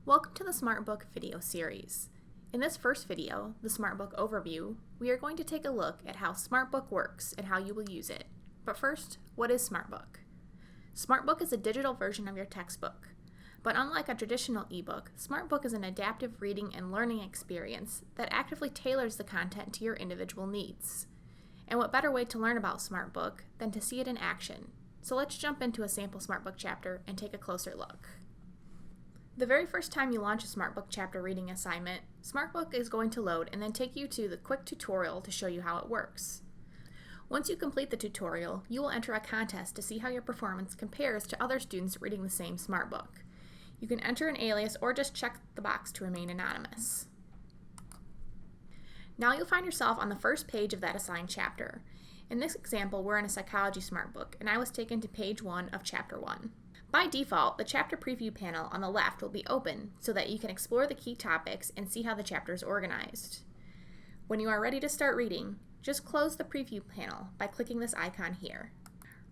Welcome to the SmartBook video series. In this first video, the SmartBook overview, we are going to take a look at how SmartBook works and how you will use it. But first, what is SmartBook? SmartBook is a digital version of your textbook. But unlike a traditional ebook, SmartBook is an adaptive reading and learning experience that actively tailors the content to your individual needs. And what better way to learn about SmartBook than to see it in action? So let's jump into a sample SmartBook chapter and take a closer look. The very first time you launch a SmartBook chapter reading assignment, SmartBook is going to load and then take you to the quick tutorial to show you how it works. Once you complete the tutorial, you will enter a contest to see how your performance compares to other students reading the same SmartBook. You can enter an alias or just check the box to remain anonymous. Now you'll find yourself on the first page of that assigned chapter. In this example, we're in a psychology SmartBook, and I was taken to page 1 of chapter 1. By default, the chapter preview panel on the left will be open so that you can explore the key topics and see how the chapter is organized. When you are ready to start reading, just close the preview panel by clicking this icon here.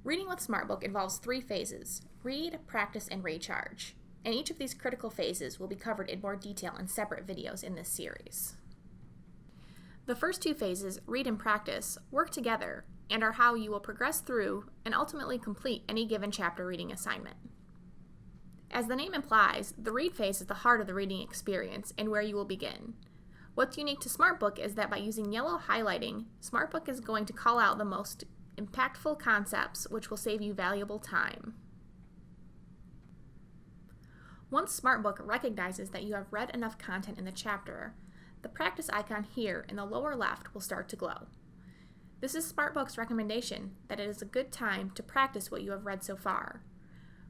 Reading with SmartBook involves 3 phases: read, practice, and recharge. And each of these critical phases will be covered in more detail in separate videos in this series. The first 2 phases, read and practice, work together and are how you will progress through and ultimately complete any given chapter reading assignment. As the name implies, the read phase is the heart of the reading experience and where you will begin. What's unique to SmartBook is that by using yellow highlighting, SmartBook is going to call out the most impactful concepts, which will save you valuable time. Once SmartBook recognizes that you have read enough content in the chapter, the practice icon here in the lower left will start to glow. This is SmartBook's recommendation that it is a good time to practice what you have read so far.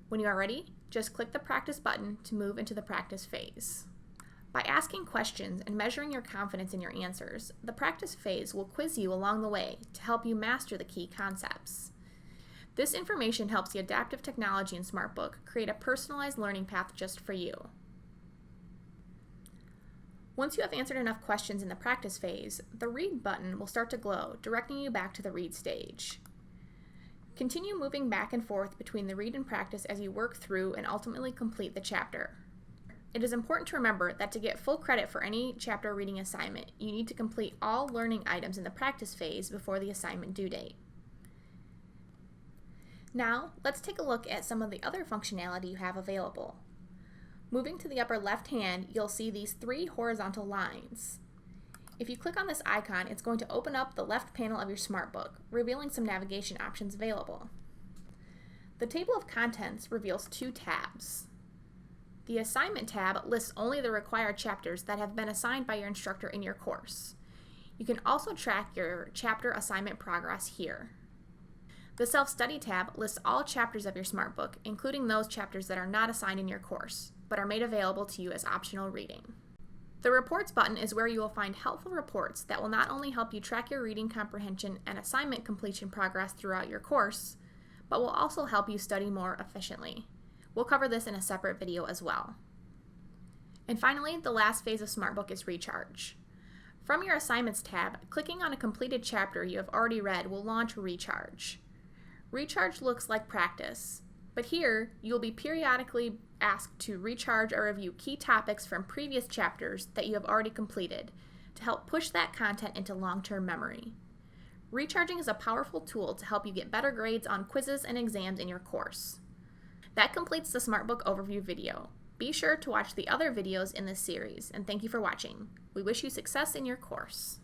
When you are ready, just click the practice button to move into the practice phase. By asking questions and measuring your confidence in your answers, the practice phase will quiz you along the way to help you master the key concepts. This information helps the adaptive technology in SmartBook create a personalized learning path just for you. Once you have answered enough questions in the practice phase, the read button will start to glow, directing you back to the read stage. Continue moving back and forth between the read and practice as you work through and ultimately complete the chapter. It is important to remember that to get full credit for any chapter reading assignment, you need to complete all learning items in the practice phase before the assignment due date. Now, let's take a look at some of the other functionality you have available. Moving to the upper left hand, you'll see these 3 horizontal lines. If you click on this icon, it's going to open up the left panel of your SmartBook, revealing some navigation options available. The table of contents reveals 2 tabs. The assignment tab lists only the required chapters that have been assigned by your instructor in your course. You can also track your chapter assignment progress here. The Self-Study tab lists all chapters of your SmartBook, including those chapters that are not assigned in your course, but are made available to you as optional reading. The Reports button is where you will find helpful reports that will not only help you track your reading comprehension and assignment completion progress throughout your course, but will also help you study more efficiently. We'll cover this in a separate video as well. And finally, the last phase of SmartBook is Recharge. From your Assignments tab, clicking on a completed chapter you have already read will launch Recharge. Recharge looks like practice, but here you'll be periodically asked to recharge or review key topics from previous chapters that you have already completed to help push that content into long-term memory. Recharging is a powerful tool to help you get better grades on quizzes and exams in your course. That completes the SmartBook overview video. Be sure to watch the other videos in this series, and thank you for watching. We wish you success in your course.